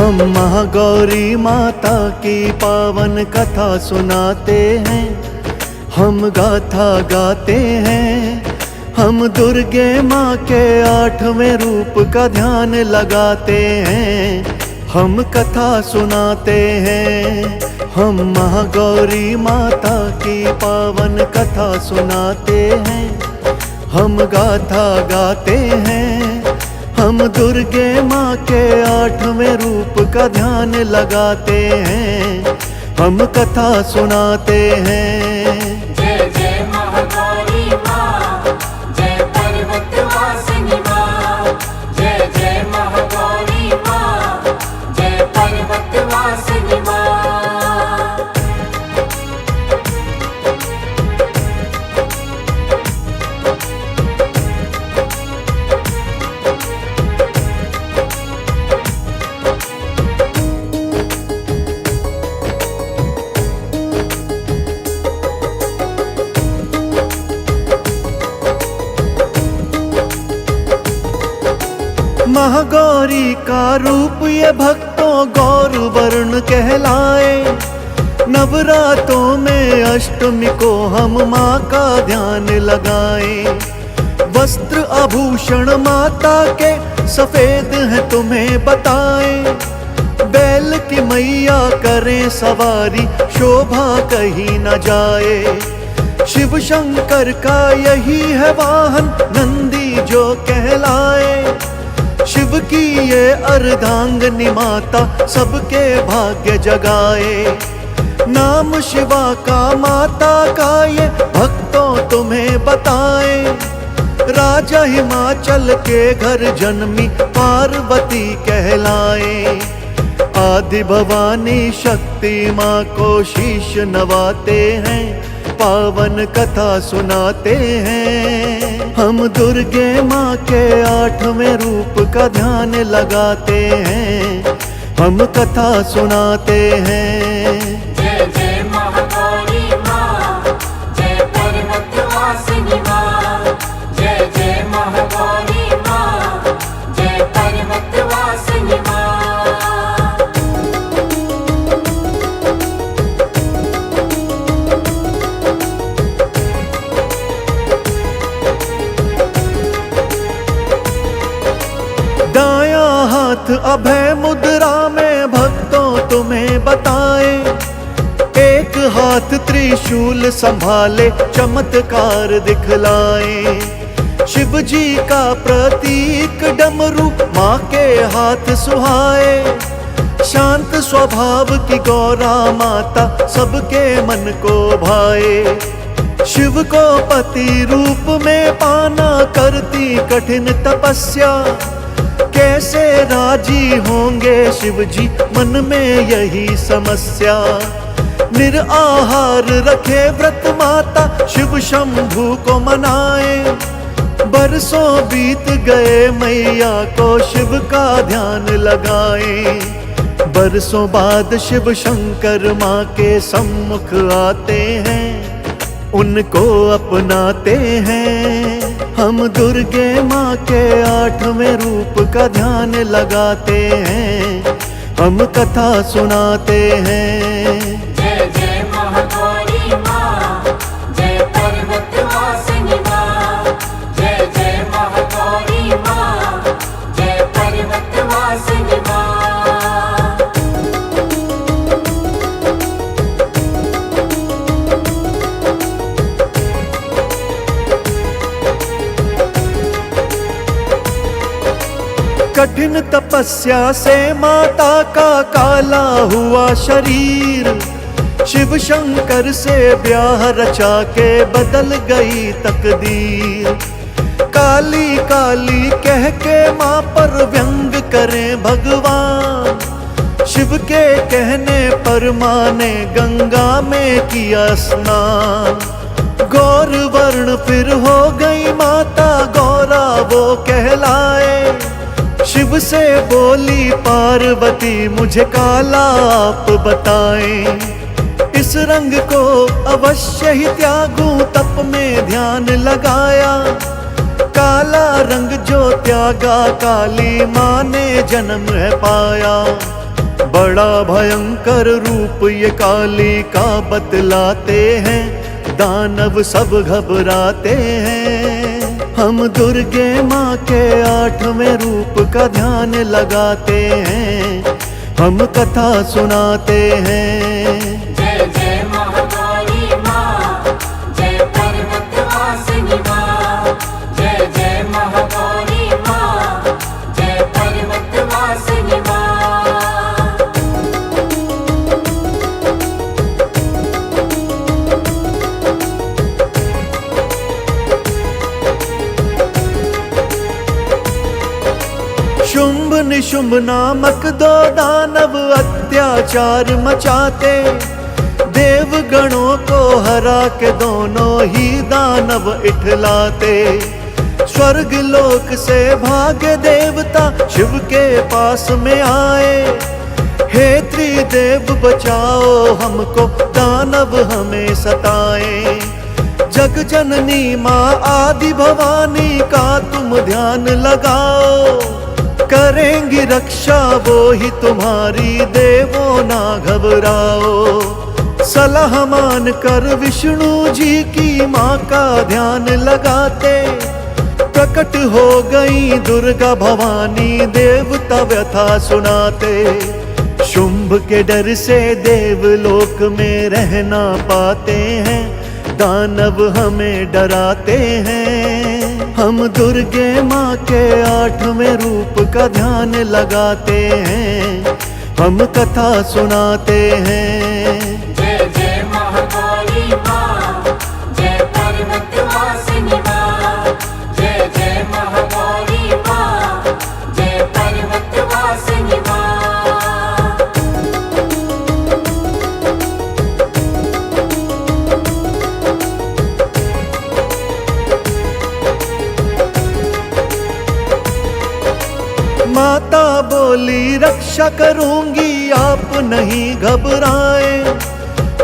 हम महागौरी माता की पावन कथा सुनाते हैं, हम गाथा गाते हैं। हम दुर्गे माँ के 8वें रूप का ध्यान लगाते हैं, हम कथा सुनाते हैं। हम महागौरी माता की पावन कथा सुनाते हैं, हम गाथा गाते हैं। हम दुर्गे माँ के 8वें रूप का ध्यान लगाते हैं, हम कथा सुनाते हैं। जय जय महागौरी माँ, जय पर्वतवासिनी माँ। जय जय महागौरी माँ, जय पर्वतवासिनी माँ। महागौरी का रूप ये भक्तों गौर वर्ण कहलाए। नवरातों में अष्टमी को हम माँ का ध्यान लगाएं। वस्त्र आभूषण माता के सफेद हैं तुम्हें बताएं। बैल की मैया करें सवारी, शोभा कहीं न जाए। शिव शंकर का यही है वाहन, नंदी जो कहलाए। शिव की ये अर्धांगिनी माता सबके भाग्य जगाए। नाम शिवा का माता का ये भक्तों तुम्हें बताए। राजा हिमाचल के घर जन्मी पार्वती कहलाए। आदि भवानी शक्ति माँ को शीश नवाते हैं, पावन कथा सुनाते हैं। हम दुर्गे माँ के 8वें रूप का ध्यान लगाते हैं, हम कथा सुनाते हैं। जय जय महागौरी माँ, जय पर्वतवासिनी माँ। जय जय महागौरी माँ, जय पर्वतवासिनी माँ। दायां हाथ अभय मुद्रा में भक्तों तुम्हें बताए। एक हाथ त्रिशूल संभाले चमत्कार दिखलाए। शिव जी का प्रतीक डमरू माँ के हाथ सुहाए। शांत स्वभाव की गौरा माता सबके मन को भाए। शिव को पति रूप में पाना करती कठिन तपस्या। कैसे राजी होंगे शिव जी, मन में यही समस्या। निराहार रखे व्रत माता, शिव शंभू को मनाए। बरसों बीत गए मैया को शिव का ध्यान लगाए। बरसों बाद शिव शंकर माँ के सम्मुख आते हैं, उनको अपनाते हैं। हम दुर्गे माँ के 8वें रूप का ध्यान लगाते हैं, हम कथा सुनाते हैं। जय जय महागौरी माँ, जय पर्वतवासिनी माँ। जय जय महागौरी माँ, जय पर्वतवासिनी माँ। कठिन तपस्या से माता का काला हुआ शरीर। शिव शंकर से ब्याह रचा के बदल गई तकदीर। काली काली कह के माँ पर व्यंग करें भगवान। शिव के कहने पर माँ ने गंगा में किया स्नान। गौर वर्ण फिर हो गई माता गौरा वो कहलाए। शिव से बोली पार्वती मुझे काला आप बताएं। इस रंग को अवश्य ही त्यागूं, तप में ध्यान लगाया। काला रंग जो त्यागा काली माँ ने जन्म है पाया। बड़ा भयंकर रूप ये काली का बतलाते हैं, दानव सब घबराते हैं। हम दुर्गे माँ के 8वें रूप का ध्यान लगाते हैं, हम कथा सुनाते हैं। जय जय महाकाली माँ, जय पर्वतवासिनी माँ। जय जय महाकाली माँ, जय पर्वतवासिनी माँ। शुंभ निशुंभ नामक 2 दानव अत्याचार मचाते, देवगणों को हरा के दोनों ही दानव इठलाते। स्वर्ग लोक से भागे देवता शिव के पास में आए, हे त्रिदेव बचाओ हमको, दानव हमें सताए। जग जननी माँ आदि भवानी का तुम ध्यान लगाओ, करेंगी रक्षा वो ही तुम्हारी, देवो ना घबराओ। सलाह मान कर विष्णु जी की माँ का ध्यान लगाते, प्रकट हो गई दुर्गा भवानी, देवता व्यथा सुनाते। शुंभ के डर से देवलोक में रह ना पाते हैं, दानव हमें डराते हैं। हम दुर्गे माँ के 8वें रूप का ध्यान लगाते हैं, हम कथा सुनाते हैं। जय जय महाकाली माँ, जय पर्वतवासिनी माँ। जय जय महाकाली माँ, जय पर्वतवासिनी माँ। माता बोली रक्षा करूंगी, आप नहीं घबराएं।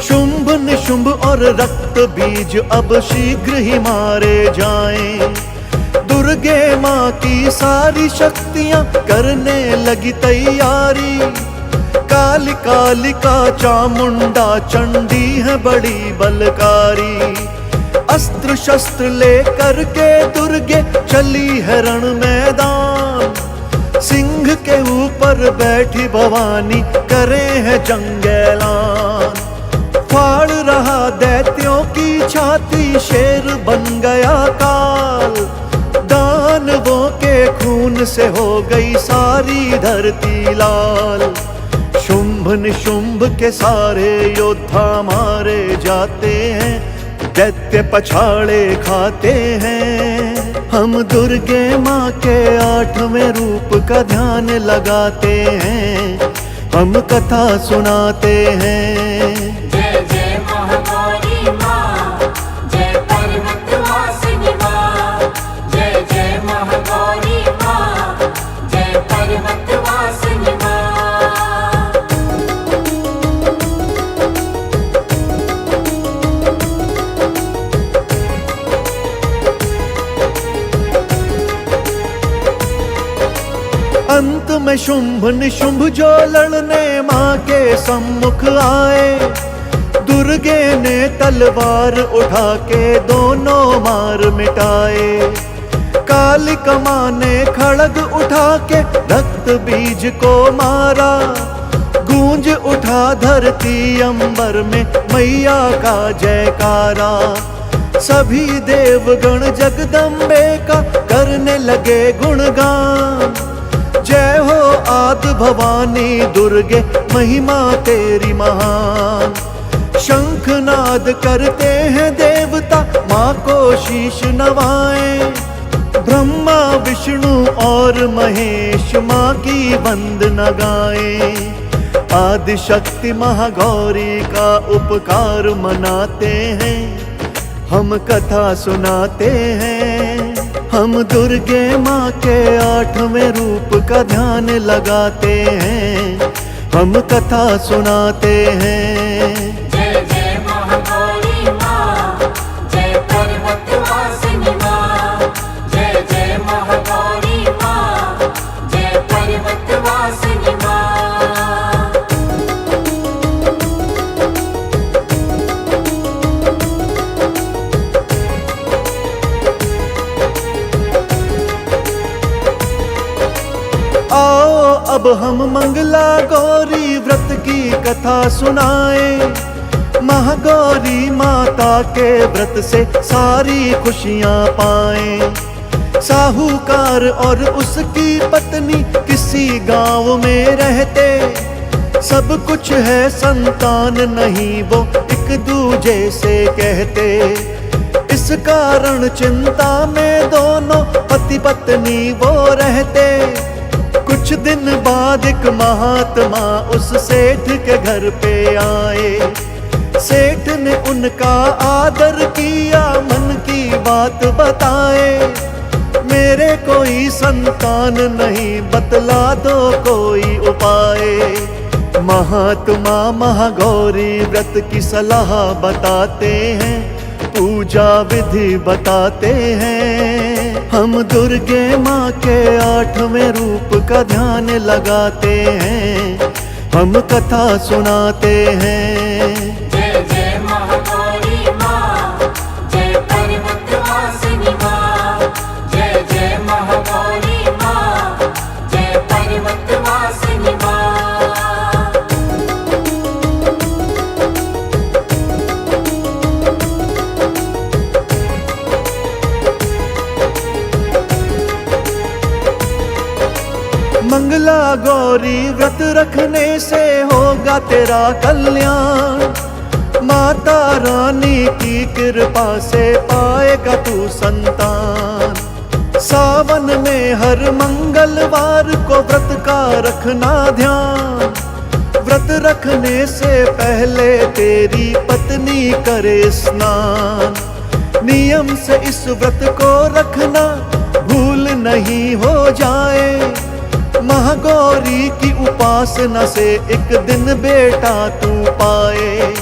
शुंभ निशुंभ और रक्त बीज अब शीघ्र ही मारे जाएं। दुर्गे माँ की सारी शक्तियां करने लगी तैयारी, काली कालिका चामुंडा चंडी है बड़ी बलकारी। अस्त्र शस्त्र लेकर के दुर्गे चली है रण मैदान, सिंह के ऊपर बैठी भवानी करे है जंग ऐलान। फाड़ रहा दैत्यों की छाती, शेर बन गया काल। दानवों के खून से हो गई सारी धरती लाल। शुंभ निशुंभ के सारे योद्धा मारे जाते हैं, दैत्य पछाड़े खाते हैं। हम दुर्गे माँ के 8वें रूप का ध्यान लगाते हैं, हम कथा सुनाते हैं। जय जय महाकाली माँ, जय पर्वतवासिनी माँ। जय जय महाकाली माँ, जय पर्वतवासिनी माँ। अंत में शुंभ निशुंभ जो लड़ने माँ के सम्मुख आए, दुर्गे ने तलवार उठा के दोनों मार मिटाए। कालिका माँ ने खड़ग उठा के रक्त बीज को मारा, गूंज उठा धरती अंबर में मैया का जयकारा। सभी देवगण जगदम्बे का करने लगे गुणगान, जय हो आदि भवानी दुर्गे महिमा तेरी महान। शंखनाद करते हैं देवता माँ को शीश नवाएं, ब्रह्मा विष्णु और महेश माँ की वंदना गाएं। आदि शक्ति महागौरी का उपकार मनाते हैं, हम कथा सुनाते हैं। हम दुर्गे माँ के 8वें रूप का ध्यान लगाते हैं, हम कथा सुनाते हैं। जय जय महाकाली माँ, जय पर्वतवासिनी माँ। जय जय महाकाली माँ, जय पर्वतवासिनी माँ। अब हम मंगला गौरी व्रत की कथा सुनाए। महागौरी माता के व्रत से सारी खुशियां पाएं। साहूकार और उसकी पत्नी किसी गांव में रहते, सब कुछ है संतान नहीं वो एक दूजे से कहते। इस कारण चिंता में दोनों पति पत्नी वो रहते। कुछ दिन बाद एक महात्मा उस सेठ के घर पे आए। सेठ ने उनका आदर किया, मन की बात बताए। मेरे कोई संतान नहीं, बतला दो कोई उपाय। महात्मा महागौरी व्रत की सलाह बताते हैं, पूजा विधि बताते हैं। हम दुर्गे माँ के 8वें रूप का ध्यान लगाते हैं, हम कथा सुनाते हैं। जय जय महागौरी माँ, जय पर्वतवासिनी माँ। जय जय महागौरी माँ, जय पर्वतवासिनी माँ। मंगला गौरी व्रत रखने से होगा तेरा कल्याण। माता रानी की कृपा से पाएगा तू संतान। सावन में हर मंगलवार को व्रत का रखना ध्यान। व्रत रखने से पहले तेरी पत्नी करे स्नान। नियम से इस व्रत को रखना, भूल नहीं हो जाए। महागौरी की उपासना से एक दिन बेटा तू पाए।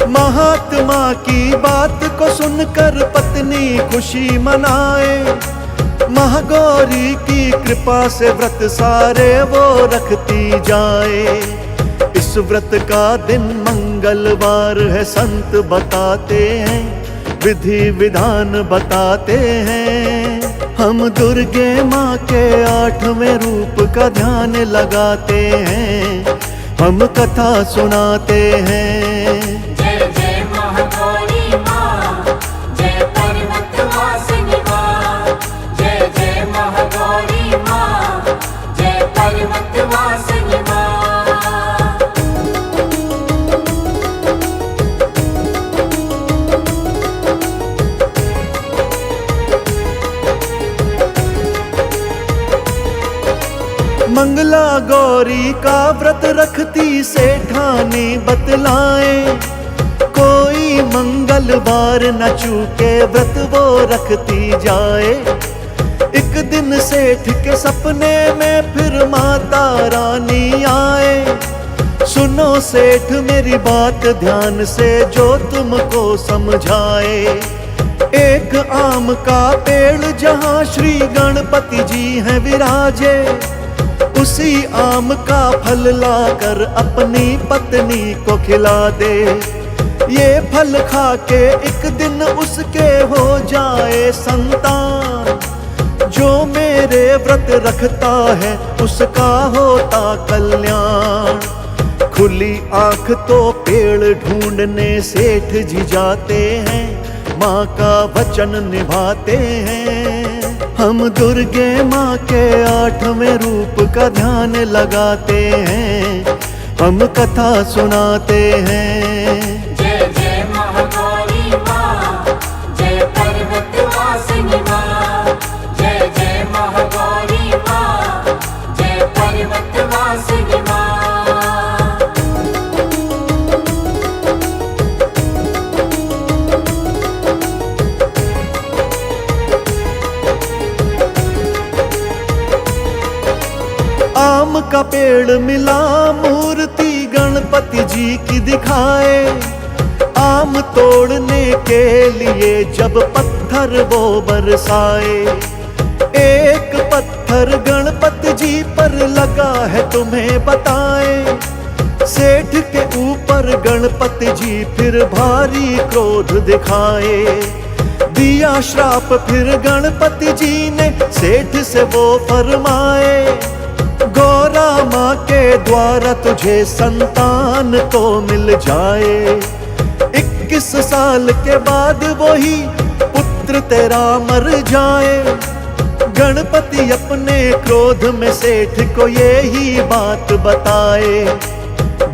महात्मा की बात को सुनकर पत्नी खुशी मनाए। महागौरी की कृपा से व्रत सारे वो रखती जाए। इस व्रत का दिन मंगलवार है, संत बताते हैं, विधि विधान बताते हैं। हम दुर्गे माँ के 8वें रूप का ध्यान लगाते हैं, हम कथा सुनाते हैं। जय जय महागौरी माँ, जय पर्वतवासिनी माँ। जय जय महागौरी माँ, जय पर्वतवासिनी माँ। मंगला गौरी का व्रत रखती सेठानी बतलाए। कोई मंगलवार न चूके व्रत वो रखती जाए। एक दिन सेठ के सपने में फिर माता रानी आए। सुनो सेठ मेरी बात ध्यान से, जो तुमको समझाए। एक आम का पेड़ जहाँ श्री गणपति जी हैं विराजे, उसी आम का फल लाकर अपनी पत्नी को खिला दे। ये फल खा के एक दिन उसके हो जाए संतान। जो मेरे व्रत रखता है उसका होता कल्याण। खुली आंख तो पेड़ ढूंढने सेठ जी जाते हैं, माँ का वचन निभाते हैं। हम दुर्गे माँ के 8वें रूप का ध्यान लगाते हैं, हम कथा सुनाते हैं। जय जय महागौरी माँ, जय पर्वतवासिनी माँ। जय जय महागौरी माँ, जय पर्वतवासिनी माँ। आम का पेड़ मिला, मूर्ति गणपति जी की दिखाए। आम तोड़ने के लिए जब पत्थर वो बरसाए। एक पत्थर गणपति जी पर लगा है तुम्हें बताए। सेठ के ऊपर गणपति जी फिर भारी क्रोध दिखाए। दिया श्राप फिर गणपति जी ने सेठ से वो फरमाए। गौरा माँ के द्वारा तुझे संतान तो मिल जाए। 21 साल के बाद वही पुत्र तेरा मर जाए। गणपति अपने क्रोध में सेठ को यही बात बताए।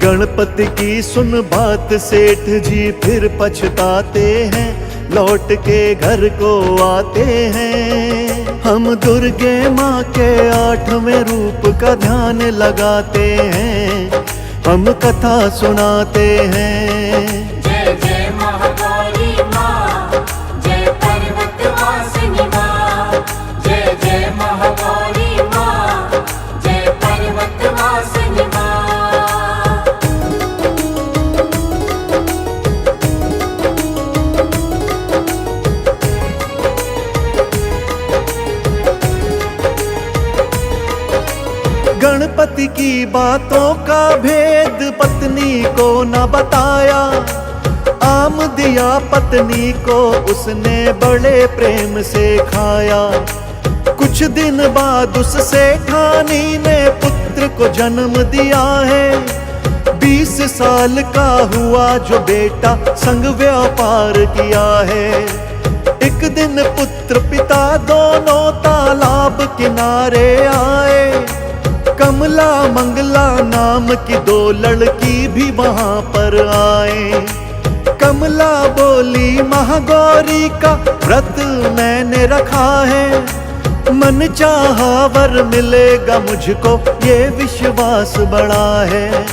गणपति की सुन बात सेठ जी फिर पछताते हैं, लौट के घर को आते हैं। हम दुर्गे माँ के 8वें रूप का ध्यान लगाते हैं, हम कथा सुनाते हैं। जय जय महागौरी माँ, जय पर्वतवासिनी माँ। जय जय महागौरी माँ, जय पर्वतवासिनी माँ। गणपति की बातों का भेद पत्नी को न बताया। आम दिया पत्नी को उसने बड़े प्रेम से खाया। कुछ दिन बाद उस सेठानी ने पुत्र को जन्म दिया है। 20 साल का हुआ जो बेटा संग व्यापार किया है। एक दिन पुत्र पिता दोनों तालाब किनारे आए। कमला मंगला नाम की 2 लड़की भी वहां पर आए। कमला बोली महागौरी का व्रत मैंने रखा है, मन चाहा वर मिलेगा मुझको ये विश्वास बड़ा है।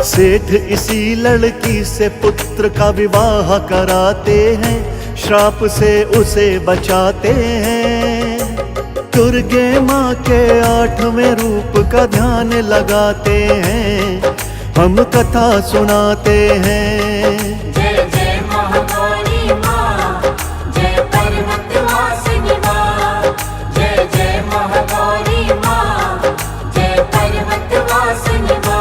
सेठ इसी लड़की से पुत्र का विवाह कराते हैं, श्राप से उसे बचाते हैं। दुर्गे माँ के 8वें रूप का ध्यान लगाते हैं, हम कथा सुनाते हैं। जय जय महागौरी माँ, जय पर्वतवासिनी माँ। जय जय महागौरी माँ, जय पर्वतवासिनी माँ।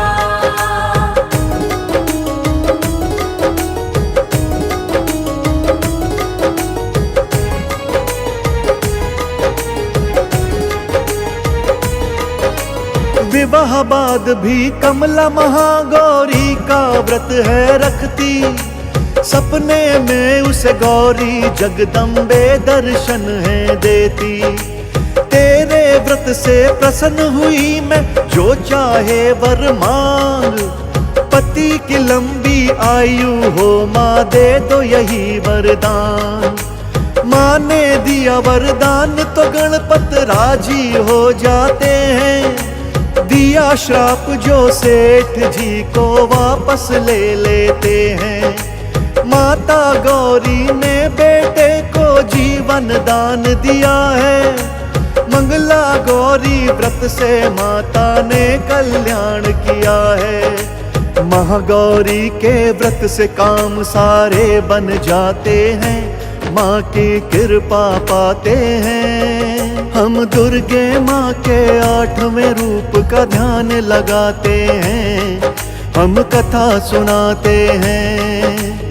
विवाह बाद भी कमला महागौरी का व्रत है रखती। सपने में उसे गौरी जगदम्बे दर्शन है देती। तेरे व्रत से प्रसन्न हुई मैं, जो चाहे वर मांग। पति की लंबी आयु हो माँ, दे दो यही वरदान। माँ ने दिया वरदान तो गणपत राजी हो जाते हैं। दिया श्राप जो सेठ जी को वापस ले लेते हैं। माता गौरी ने बेटे को जीवन दान दिया है। मंगला गौरी व्रत से माता ने कल्याण किया है। महागौरी के व्रत से काम सारे बन जाते हैं, माँ की कृपा पाते हैं। हम दुर्गे माँ के 8वें रूप का ध्यान लगाते हैं, हम कथा सुनाते हैं।